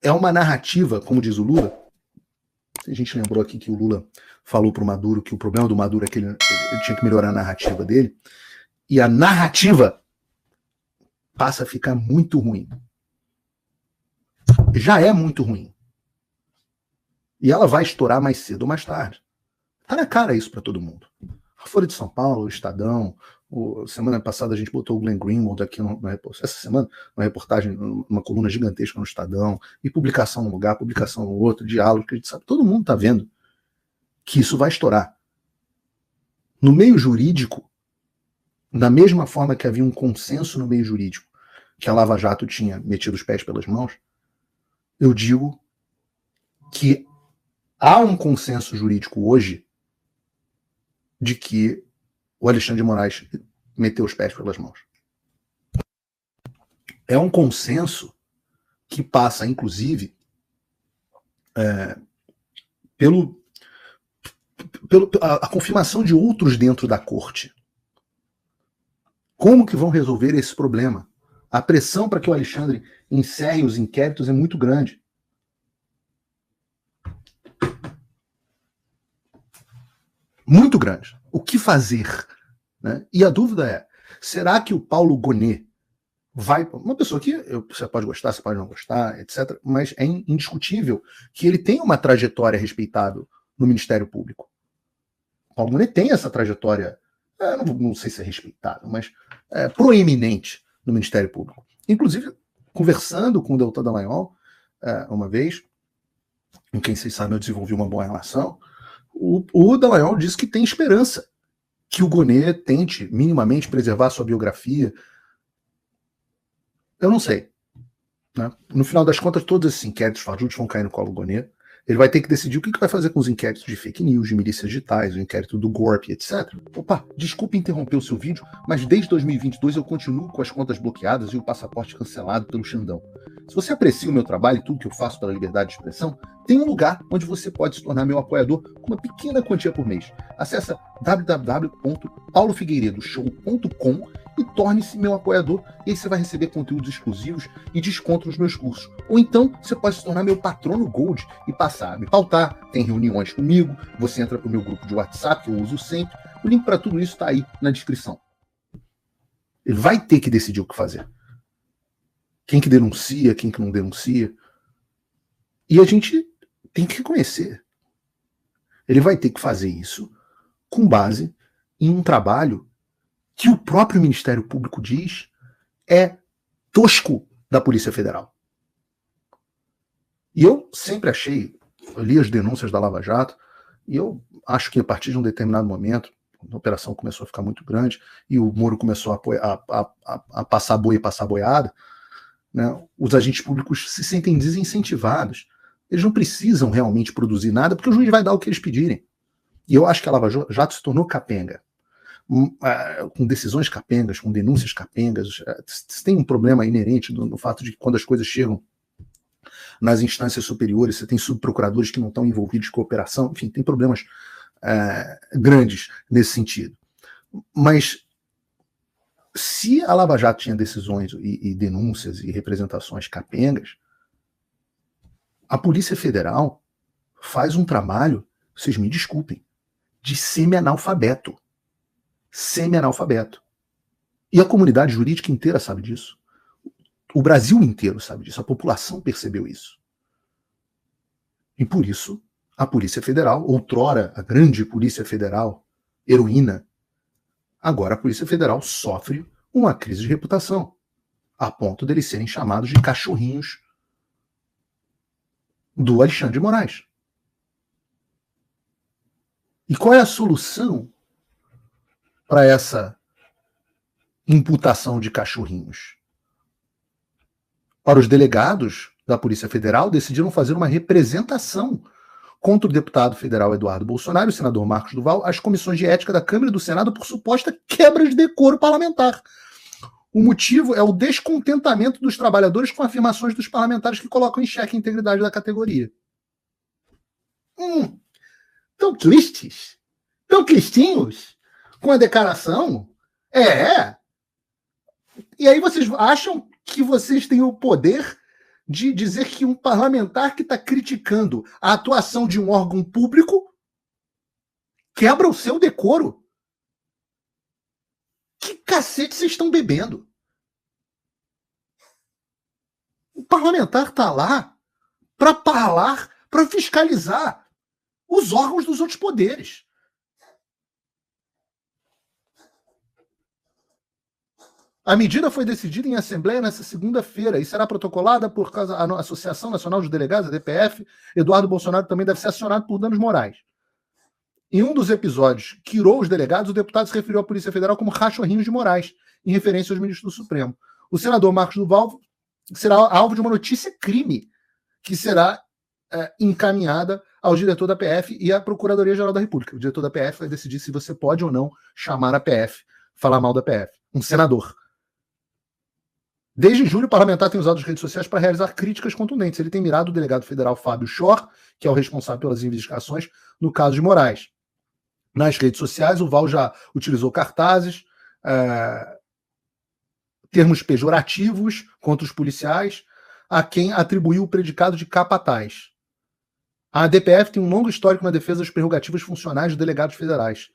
é uma narrativa, como diz o Lula. A gente lembrou aqui que o Lula falou para o Maduro que o problema do Maduro é que ele tinha que melhorar a narrativa dele. E a narrativa passa a ficar muito ruim. Já é muito ruim. E ela vai estourar mais cedo ou mais tarde. Tá na cara isso para todo mundo. A Folha de São Paulo, o Estadão, semana passada a gente botou o Glenn Greenwald aqui, essa semana, uma reportagem, uma coluna gigantesca no Estadão, e publicação num lugar, publicação no outro, diálogo, que a gente sabe, todo mundo está vendo que isso vai estourar. No meio jurídico, da mesma forma que havia um consenso no meio jurídico que a Lava Jato tinha metido os pés pelas mãos, eu digo que há um consenso jurídico hoje de que o Alexandre de Moraes meteu os pés pelas mãos. É um consenso que passa, inclusive, a confirmação de outros dentro da corte. Como que vão resolver esse problema? A pressão para que o Alexandre encerre os inquéritos é muito grande. Muito grande. O que fazer? Né? E a dúvida é, será que o Paulo Gonet vai... Uma pessoa que você pode gostar, você pode não gostar, etc., mas é indiscutível que ele tem uma trajetória respeitável no Ministério Público. O Paulo Gonet tem essa trajetória, não sei se é respeitável, mas proeminente no Ministério Público. Inclusive, conversando com o Deltan Dallagnol, uma vez, com quem vocês sabem eu desenvolvi uma boa relação, o Dallagnol disse que tem esperança que o Gonet tente minimamente preservar sua biografia. Eu não sei. Né? No final das contas, todos esses inquéritos fajutos vão cair no colo do Gonet. Ele vai ter que decidir o que vai fazer com os inquéritos de fake news, de milícias digitais, o inquérito do GORP, etc. Opa, desculpe interromper o seu vídeo, mas desde 2022 eu continuo com as contas bloqueadas e o passaporte cancelado pelo Xandão. Se você aprecia o meu trabalho e tudo que eu faço pela liberdade de expressão, tem um lugar onde você pode se tornar meu apoiador com uma pequena quantia por mês. Acesse www.paulofigueiredoshow.com e torne-se meu apoiador, e aí você vai receber conteúdos exclusivos e desconto nos meus cursos. Ou então, você pode se tornar meu patrono Gold e passar a me pautar, tem reuniões comigo, você entra para o meu grupo de WhatsApp, que eu uso sempre. O link para tudo isso está aí na descrição. Ele vai ter que decidir o que fazer. Quem que denuncia, quem que não denuncia. E a gente tem que reconhecer. Ele vai ter que fazer isso com base em um trabalho que o próprio Ministério Público diz é tosco da Polícia Federal. E eu sempre achei, eu li as denúncias da Lava Jato, e eu acho que a partir de um determinado momento, a operação começou a ficar muito grande, e o Moro começou a passar boi e passar boiada, né? Os agentes públicos se sentem desincentivados. Eles não precisam realmente produzir nada, porque o juiz vai dar o que eles pedirem. E eu acho que a Lava Jato se tornou capenga. Com decisões capengas, com denúncias capengas. Tem um problema inerente no fato de que quando as coisas chegam nas instâncias superiores, você tem subprocuradores que não estão envolvidos com operação, enfim, tem problemas grandes nesse sentido. Mas se a Lava Jato tinha decisões e denúncias e representações capengas, a Polícia Federal faz um trabalho, vocês me desculpem, de semi-analfabeto. Semi-analfabeto. E a comunidade jurídica inteira sabe disso. O Brasil inteiro sabe disso. A população percebeu isso. E por isso, a Polícia Federal, outrora a grande Polícia Federal, heroína, agora a Polícia Federal sofre uma crise de reputação, a ponto deles serem chamados de cachorrinhos do Alexandre de Moraes. E qual é a solução para essa imputação de cachorrinhos? Para os delegados da Polícia Federal decidiram fazer uma representação contra o deputado federal Eduardo Bolsonaro e o senador Marcos Duval às comissões de ética da Câmara e do Senado por suposta quebra de decoro parlamentar. O motivo é o descontentamento dos trabalhadores com afirmações dos parlamentares que colocam em xeque a integridade da categoria. Tão tristes? Tão tristinhos? Com a declaração? E aí vocês acham que vocês têm o poder de dizer que um parlamentar que está criticando a atuação de um órgão público quebra o seu decoro? Que cacete vocês estão bebendo? O parlamentar está lá para falar, para fiscalizar os órgãos dos outros poderes. A medida foi decidida em assembleia nesta segunda-feira e será protocolada por causa da Associação Nacional dos Delegados, a DPF. Eduardo Bolsonaro também deve ser acionado por danos morais. Em um dos episódios que irou os delegados, o deputado se referiu à Polícia Federal como cachorrinhos de Moraes, em referência aos ministros do Supremo. O senador Marcos Duval será alvo de uma notícia crime, que será encaminhada ao diretor da PF e à Procuradoria-Geral da República. O diretor da PF vai decidir se você pode ou não chamar a PF, falar mal da PF. Um senador. Desde julho, o parlamentar tem usado as redes sociais para realizar críticas contundentes. Ele tem mirado o delegado federal Fábio Schor, que é o responsável pelas investigações no caso de Moraes. Nas redes sociais, o Val já utilizou cartazes, termos pejorativos contra os policiais, a quem atribuiu o predicado de capataz. A DPF tem um longo histórico na defesa das prerrogativas funcionais dos delegados federais.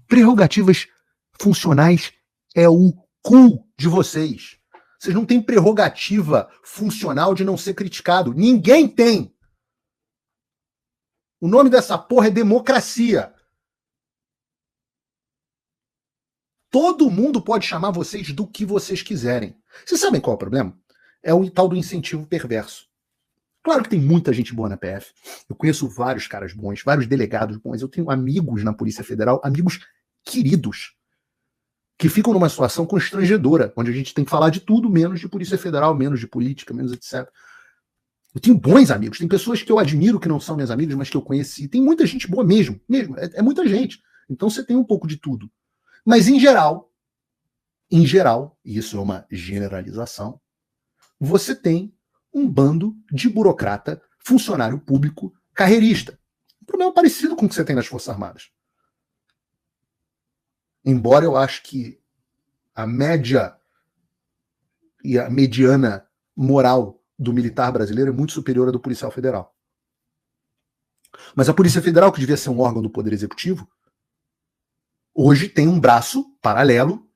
Prerrogativas funcionais é o cu de vocês. Vocês não têm prerrogativa funcional de não ser criticado. Ninguém tem. O nome dessa porra é democracia. Todo mundo pode chamar vocês do que vocês quiserem. Vocês sabem qual é o problema? É o tal do incentivo perverso. Claro que tem muita gente boa na PF. Eu conheço vários caras bons, vários delegados bons. Eu tenho amigos na Polícia Federal, amigos queridos, que ficam numa situação constrangedora, onde a gente tem que falar de tudo, menos de Polícia Federal, menos de política, menos etc. Eu tenho bons amigos, tem pessoas que eu admiro que não são minhas amigas, mas que eu conheci. Tem muita gente boa mesmo. É muita gente. Então você tem um pouco de tudo. Mas em geral, e isso é uma generalização, você tem um bando de burocrata, funcionário público, carreirista. Um problema parecido com o que você tem nas Forças Armadas. Embora eu acho que a média e a mediana moral do militar brasileiro é muito superior à do policial federal. Mas a Polícia Federal, que devia ser um órgão do Poder Executivo, hoje tem um braço paralelo,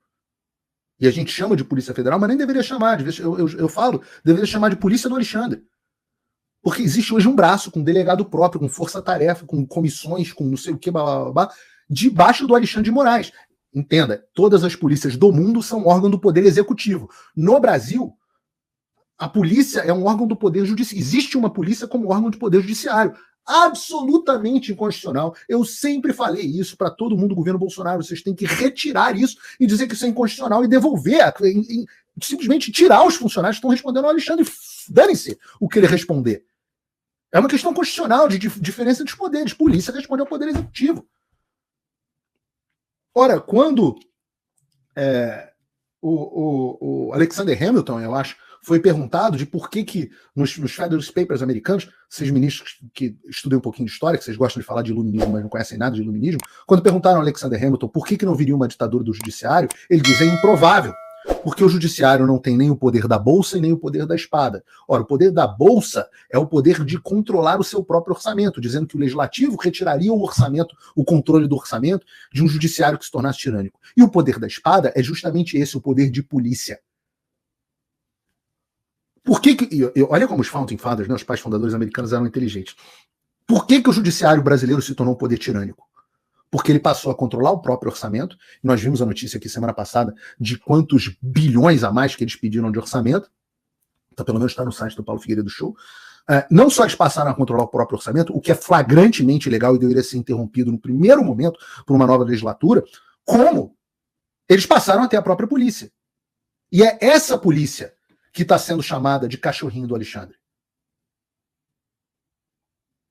e a gente chama de Polícia Federal, mas nem deveria chamar, eu falo, deveria chamar de Polícia do Alexandre. Porque existe hoje um braço com delegado próprio, com força-tarefa, com comissões, com não sei o que, blá, blá, blá, debaixo do Alexandre de Moraes. Entenda, todas as polícias do mundo são órgão do Poder Executivo. No Brasil, a polícia é um órgão do Poder Judiciário. Existe uma polícia como órgão do Poder Judiciário. Absolutamente inconstitucional. Eu sempre falei isso para todo mundo do governo Bolsonaro. Vocês têm que retirar isso e dizer que isso é inconstitucional e devolver, simplesmente tirar os funcionários que estão respondendo ao Alexandre. Dane-se o que ele responder. É uma questão constitucional de diferença dos poderes. Polícia responde ao Poder Executivo. Ora, quando o Alexander Hamilton, eu acho, foi perguntado de por que nos Federal Papers americanos, vocês ministros que estudam um pouquinho de história, que vocês gostam de falar de iluminismo, mas não conhecem nada de iluminismo, quando perguntaram ao Alexander Hamilton por que não viria uma ditadura do judiciário, ele diz, é improvável, porque o judiciário não tem nem o poder da bolsa e nem o poder da espada. Ora, o poder da bolsa é o poder de controlar o seu próprio orçamento, dizendo que o legislativo retiraria o orçamento, o controle do orçamento de um judiciário que se tornasse tirânico. E o poder da espada é justamente esse, o poder de polícia. Por que olha como os Founding Fathers, né, os pais fundadores americanos eram inteligentes. Por que o judiciário brasileiro se tornou um poder tirânico? Porque ele passou a controlar o próprio orçamento. Nós vimos a notícia aqui semana passada de quantos bilhões a mais que eles pediram de orçamento. Então, pelo menos está no site do Paulo Figueiredo Show. Não só eles passaram a controlar o próprio orçamento, o que é flagrantemente ilegal e deveria ser interrompido no primeiro momento por uma nova legislatura, como eles passaram a ter a própria polícia. E é essa polícia que está sendo chamada de cachorrinho do Alexandre.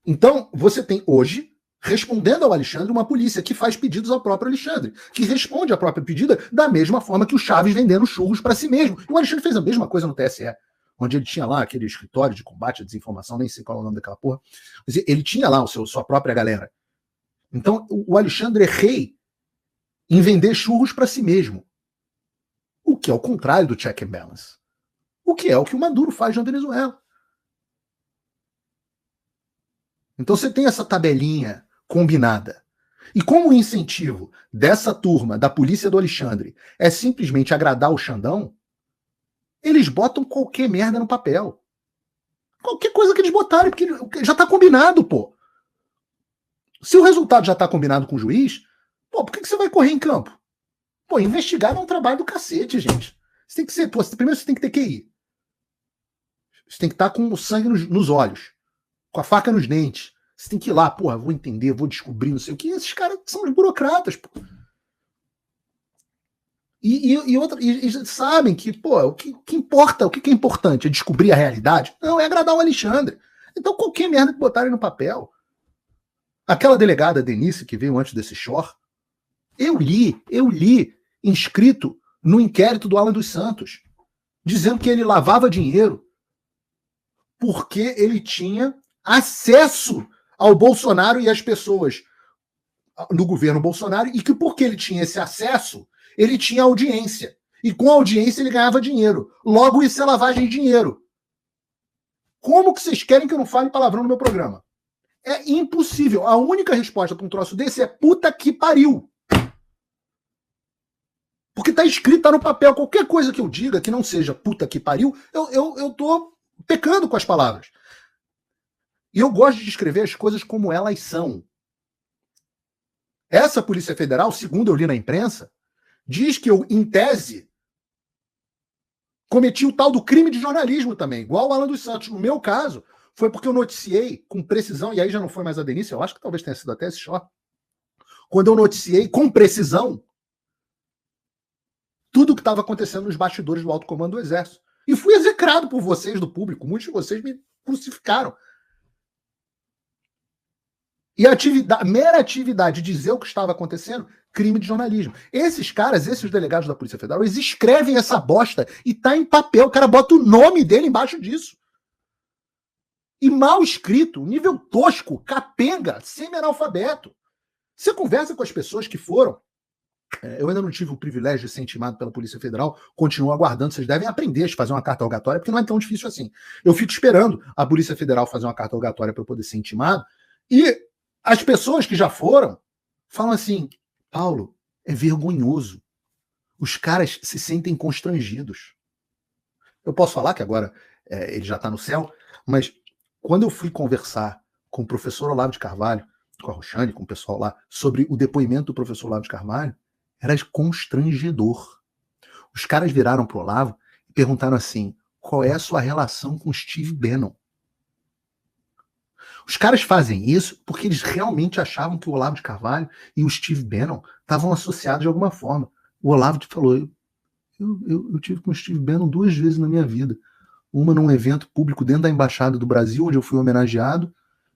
Então, você tem hoje, respondendo ao Alexandre, uma polícia que faz pedidos ao próprio Alexandre, que responde à própria pedida da mesma forma que o Chaves vendendo churros para si mesmo. E o Alexandre fez a mesma coisa no TSE, onde ele tinha lá aquele escritório de combate à desinformação, nem sei qual é o nome daquela porra, mas ele tinha lá sua própria galera. Então, o Alexandre é rei em vender churros para si mesmo. O que é o contrário do check and balance. o que é o que o Maduro faz na Venezuela. Então você tem essa tabelinha combinada. E como o incentivo dessa turma, da polícia do Alexandre, é simplesmente agradar o Xandão, eles botam qualquer merda no papel. Qualquer coisa que eles botarem, porque já tá combinado, pô. Se o resultado já tá combinado com o juiz, pô, por que você vai correr em campo? Pô, investigar é um trabalho do cacete, gente. Você tem que ser, pô, primeiro você tem que ter QI. Você tem que estar com o sangue nos olhos, com a faca nos dentes. Você tem que ir lá, porra, vou entender, vou descobrir, não sei o que. Esses caras são os burocratas, pô. E sabem que, pô, o que importa, o que é importante? É descobrir a realidade? Não, é agradar o Alexandre. Então, qualquer merda que botarem no papel. Aquela delegada Denise que veio antes desse short, eu li, inscrito no inquérito do Alan dos Santos, dizendo que ele lavava dinheiro porque ele tinha acesso ao Bolsonaro e às pessoas no governo Bolsonaro, e que porque ele tinha esse acesso, ele tinha audiência. E com a audiência ele ganhava dinheiro. Logo, isso é lavagem de dinheiro. Como que vocês querem que eu não fale palavrão no meu programa? É impossível. A única resposta para um troço desse é puta que pariu. Porque tá escrito, tá no papel. Qualquer coisa que eu diga que não seja puta que pariu, eu tô pecando com as palavras. E eu gosto de descrever as coisas como elas são. Essa Polícia Federal, segundo eu li na imprensa, diz que eu, em tese, cometi o tal do crime de jornalismo também, igual o Alan dos Santos. No meu caso, foi porque eu noticiei com precisão, e aí já não foi mais a Denise, eu acho que talvez tenha sido até esse short, quando eu noticiei com precisão tudo o que estava acontecendo nos bastidores do alto comando do Exército. E fui execrado por vocês do público, muitos de vocês me crucificaram. E a mera atividade de dizer o que estava acontecendo, crime de jornalismo. Esses caras, esses delegados da Polícia Federal, eles escrevem essa bosta e tá em papel. O cara bota o nome dele embaixo disso. E mal escrito, nível tosco, capenga, semi-analfabeto. Você conversa com as pessoas que foram. Eu ainda não tive o privilégio de ser intimado pela Polícia Federal, continuo aguardando. Vocês devem aprender a fazer uma carta rogatória, porque não é tão difícil assim. Eu fico esperando a Polícia Federal fazer uma carta rogatória para eu poder ser intimado. E as pessoas que já foram falam assim: Paulo, é vergonhoso. Os caras se sentem constrangidos. Eu posso falar que agora ele já está no céu, mas quando eu fui conversar com o professor Olavo de Carvalho, com a Roxane, com o pessoal lá, sobre o depoimento do professor Olavo de Carvalho, era constrangedor. Os caras viraram para o Olavo e perguntaram assim: qual é a sua relação com Steve Bannon? Os caras fazem isso porque eles realmente achavam que o Olavo de Carvalho e o Steve Bannon estavam associados de alguma forma. O Olavo falou: eu tive com o Steve Bannon 2 vezes na minha vida. Uma num evento público dentro da Embaixada do Brasil, onde eu fui homenageado,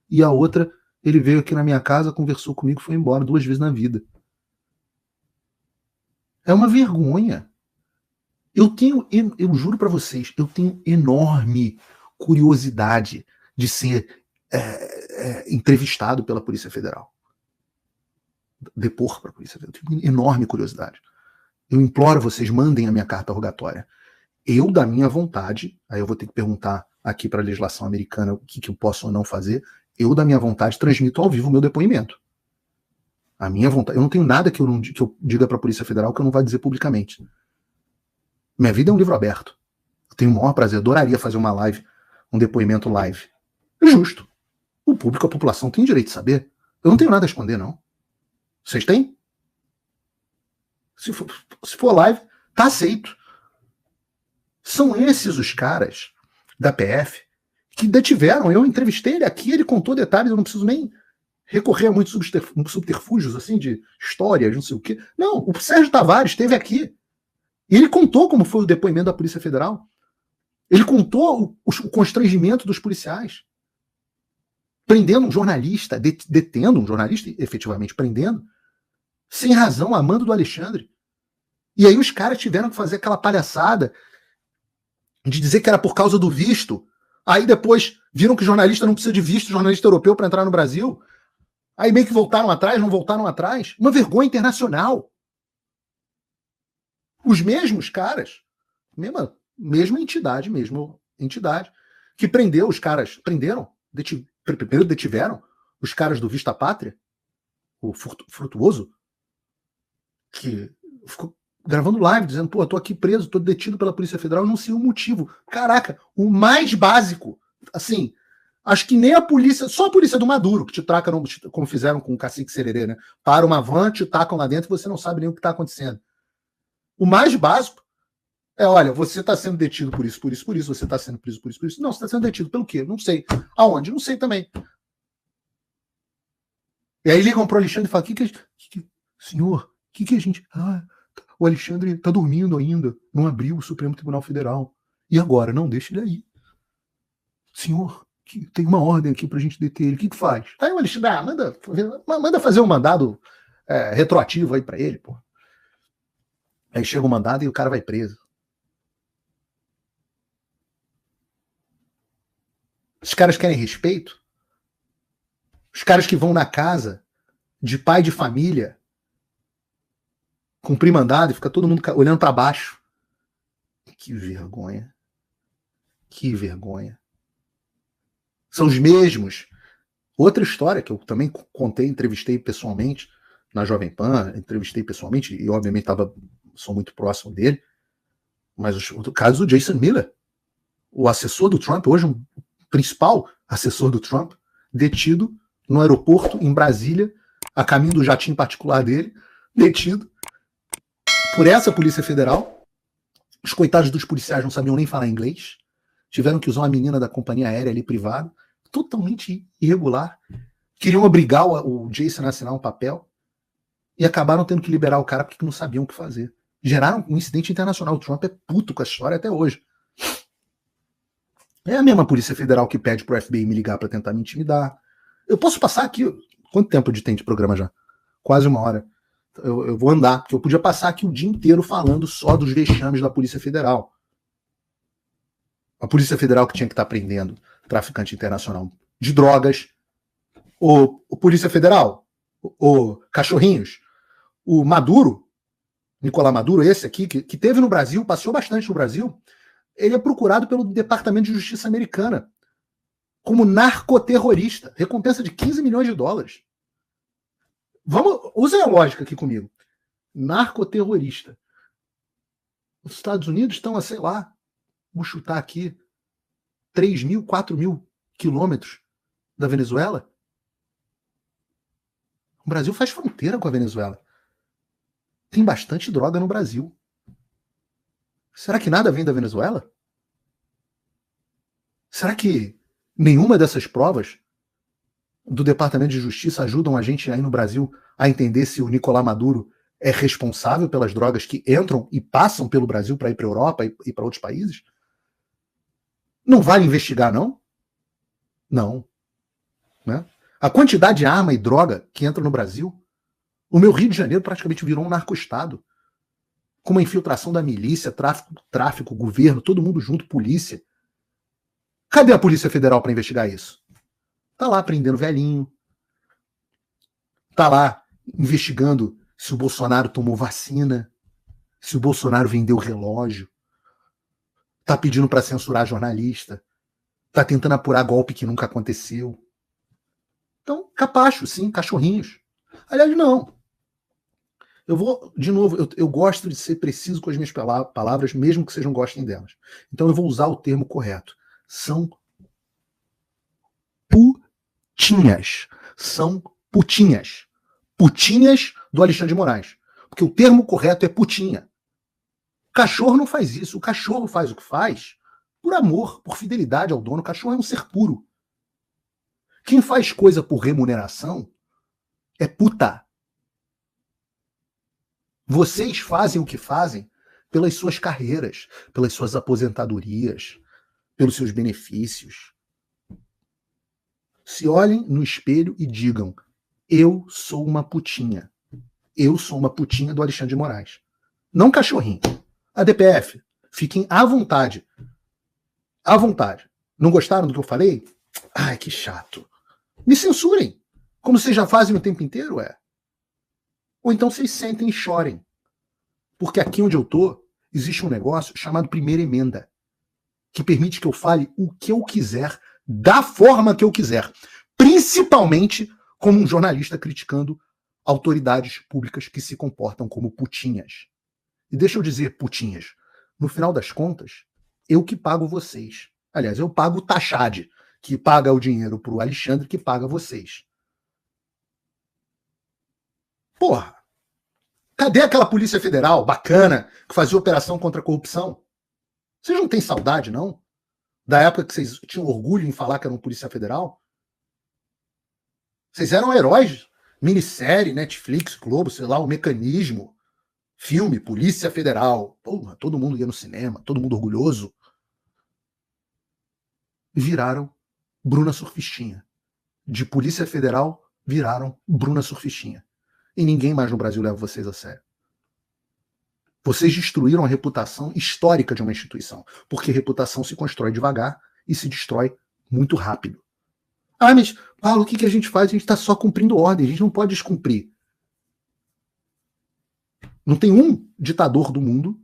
e a outra, ele veio aqui na minha casa, conversou comigo e foi embora 2 vezes na vida. É uma vergonha. Eu juro para vocês, eu tenho enorme curiosidade de ser entrevistado pela Polícia Federal. Depor para a Polícia Federal. Eu tenho enorme curiosidade. Eu imploro vocês, mandem a minha carta rogatória. Eu, da minha vontade, aí eu vou ter que perguntar aqui para a legislação americana o que eu posso ou não fazer, eu, da minha vontade, transmito ao vivo o meu depoimento. A minha vontade. Eu não tenho nada que eu diga para a Polícia Federal que eu não vá dizer publicamente. Minha vida é um livro aberto. Eu tenho o maior prazer, adoraria fazer uma live, um depoimento live. É justo. O público, a população tem direito de saber. Eu não tenho nada a esconder, não. Vocês têm? Se for live, tá aceito. São esses os caras da PF que detiveram. Eu entrevistei ele aqui, ele contou detalhes, eu não preciso nem recorrer a muitos subterfúgios assim, de histórias, não sei o quê. Não, o Sérgio Tavares esteve aqui. E ele contou como foi o depoimento da Polícia Federal. Ele contou o constrangimento dos policiais. Prendendo um jornalista, detendo um jornalista, efetivamente prendendo, sem razão, a mando do Alexandre. E aí os caras tiveram que fazer aquela palhaçada de dizer que era por causa do visto. Aí depois viram que jornalista não precisa de visto, jornalista europeu, para entrar no Brasil. Aí meio que voltaram atrás, não voltaram atrás. Uma vergonha internacional. Os mesmos caras, mesma entidade, que prendeu os caras, primeiro detiveram os caras do Vista Pátria, o Frutuoso, que ficou gravando live, dizendo, pô, eu tô aqui preso, tô detido pela Polícia Federal, não sei o motivo. Caraca, o mais básico, assim, acho que nem a polícia, só a polícia do Maduro, que te traca, como fizeram com o Cacique Sererê, né? Para uma van, te tacam lá dentro e você não sabe nem o que tá acontecendo. O mais básico é, olha, você está sendo detido por isso, você está sendo preso por isso. Não, você está sendo detido pelo quê? Não sei. Aonde? Não sei também. E aí ligam pro Alexandre e falam, senhor, o que a gente... o Alexandre está dormindo ainda, não abriu o Supremo Tribunal Federal. E agora? Não, deixa ele aí. Senhor, tem uma ordem aqui pra gente deter ele, o que faz? Aí o Alexandre, manda fazer um mandado retroativo aí para ele, pô. Aí chega o mandado e o cara vai preso. Os caras querem respeito? Os caras que vão na casa de pai de família cumprir mandado e fica todo mundo olhando para baixo. Que vergonha. Que vergonha. São os mesmos. Outra história que eu também contei, entrevistei pessoalmente na Jovem Pan, entrevistei pessoalmente e obviamente sou muito próximo dele, mas o caso do Jason Miller, o assessor do Trump, hoje um principal assessor do Trump, detido no aeroporto em Brasília, a caminho do jatinho particular dele, detido por essa Polícia Federal. Os coitados dos policiais não sabiam nem falar inglês, tiveram que usar uma menina da companhia aérea ali privada, totalmente irregular. Queriam obrigar o Jason a assinar um papel e acabaram tendo que liberar o cara porque não sabiam o que fazer. Geraram um incidente internacional. O Trump é puto com a história até hoje. É a mesma Polícia Federal que pede pro FBI me ligar para tentar me intimidar. Eu posso passar aqui... Quanto tempo tem de programa já? Quase 1 hora. Eu vou andar, porque eu podia passar aqui o dia inteiro falando só dos vexames da Polícia Federal. A Polícia Federal que tinha que estar prendendo traficante internacional de drogas. O Polícia Federal, o Cachorrinhos, o Maduro, Nicolás Maduro, esse aqui, que teve no Brasil, passeou bastante no Brasil, ele é procurado pelo Departamento de Justiça americana como narcoterrorista, recompensa de 15 milhões de dólares. Usem a lógica aqui comigo. Narcoterrorista. Os Estados Unidos estão a, sei lá, vou chutar aqui, 3 mil, 4 mil quilômetros da Venezuela. O Brasil faz fronteira com a Venezuela. Tem bastante droga no Brasil. Será que nada vem da Venezuela? Será que nenhuma dessas provas do Departamento de Justiça ajudam a gente aí no Brasil a entender se o Nicolás Maduro é responsável pelas drogas que entram e passam pelo Brasil para ir para a Europa e para outros países? Não vale investigar, não? Não. Né? A quantidade de arma e droga que entra no Brasil, o meu Rio de Janeiro praticamente virou um narco-estado, com uma infiltração da milícia, tráfico, governo, todo mundo junto, polícia. Cadê a Polícia Federal para investigar isso? Tá lá prendendo velhinho, tá lá investigando se o Bolsonaro tomou vacina, se o Bolsonaro vendeu relógio, tá pedindo para censurar jornalista, tá tentando apurar golpe que nunca aconteceu. Então, capacho, sim, cachorrinhos. Aliás, não. Eu vou, de novo, eu gosto de ser preciso com as minhas palavras, mesmo que vocês não gostem delas. Então eu vou usar o termo correto. São putinhas. São putinhas. Putinhas do Alexandre de Moraes. Porque o termo correto é putinha. O cachorro não faz isso. O cachorro faz o que faz por amor, por fidelidade ao dono. O cachorro é um ser puro. Quem faz coisa por remuneração é puta. Vocês fazem o que fazem pelas suas carreiras, pelas suas aposentadorias, pelos seus benefícios. Se olhem no espelho e digam: eu sou uma putinha. Eu sou uma putinha do Alexandre de Moraes. Não cachorrinho. A DPF, fiquem à vontade. À vontade. Não gostaram do que eu falei? Ai, que chato. Me censurem. Como vocês já fazem o tempo inteiro, Ou então vocês sentem e chorem. Porque aqui onde eu tô, existe um negócio chamado primeira emenda. que permite que eu fale o que eu quiser, da forma que eu quiser, principalmente como um jornalista criticando autoridades públicas que se comportam como putinhas. E deixa eu dizer, putinhas, no final das contas, eu que pago vocês. Aliás, eu pago o Tachad, que paga o dinheiro pro Alexandre, que paga vocês. Porra, cadê aquela Polícia Federal bacana que fazia operação contra a corrupção? Vocês não têm saudade, não? Da época que vocês tinham orgulho em falar que eram Polícia Federal? Vocês eram heróis. Minissérie, Netflix, Globo, sei lá, o Mecanismo, filme, Polícia Federal. Porra, todo mundo ia no cinema, todo mundo orgulhoso. Viraram Bruna Surfistinha. De Polícia Federal, viraram Bruna Surfistinha. E ninguém mais no Brasil leva vocês a sério. Vocês destruíram a reputação histórica de uma instituição, porque reputação se constrói devagar e se destrói muito rápido. Ah, mas, Paulo, o que a gente faz? A gente está só cumprindo ordem, a gente não pode descumprir. Não tem um ditador do mundo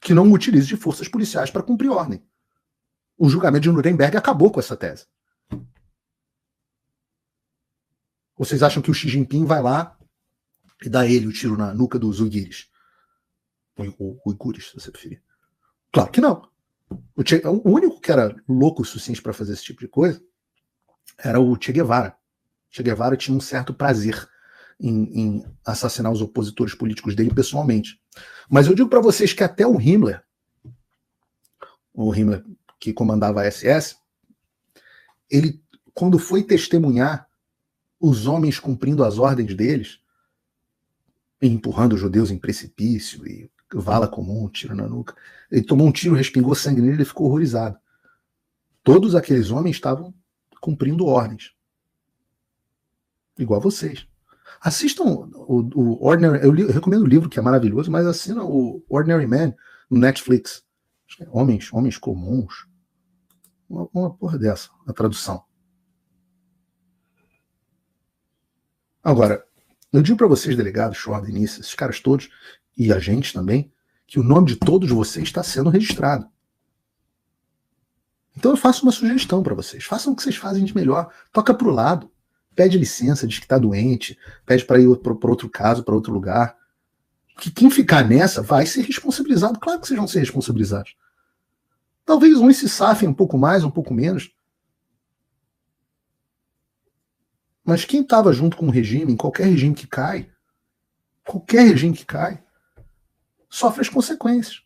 que não utilize de forças policiais para cumprir ordem. O julgamento de Nuremberg acabou com essa tese. Vocês acham que o Xi Jinping vai lá e dá ele o tiro na nuca dos uiguires? Uigures, se você preferir. Claro que não. O único que era louco o suficiente para fazer esse tipo de coisa era o Che Guevara. Che Guevara tinha um certo prazer em assassinar os opositores políticos dele pessoalmente. Mas eu digo para vocês que até o Himmler que comandava a SS, ele, quando foi testemunhar os homens cumprindo as ordens deles, empurrando os judeus em precipício e vala comum, tiro na nuca, ele tomou um tiro, respingou sangue nele, ele ficou horrorizado. Todos aqueles homens estavam cumprindo ordens. Igual a vocês. Assistam o Ordinary... Eu recomendo o livro, que é maravilhoso, mas assina o Ordinary Man no Netflix. Homens comuns. Uma porra dessa, a tradução. Agora, eu digo para vocês, delegados, Schor, Denise, esses caras todos, e agentes também, que o nome de todos vocês está sendo registrado. Então eu faço uma sugestão para vocês. Façam o que vocês fazem de melhor. Toca pro lado. Pede licença, diz que está doente, pede para ir para outro caso, para outro lugar. Que quem ficar nessa vai ser responsabilizado. Claro que vocês vão ser responsabilizados. Talvez uns se safem um pouco mais, um pouco menos. Mas quem estava junto com o regime, em qualquer regime que cai, sofre as consequências.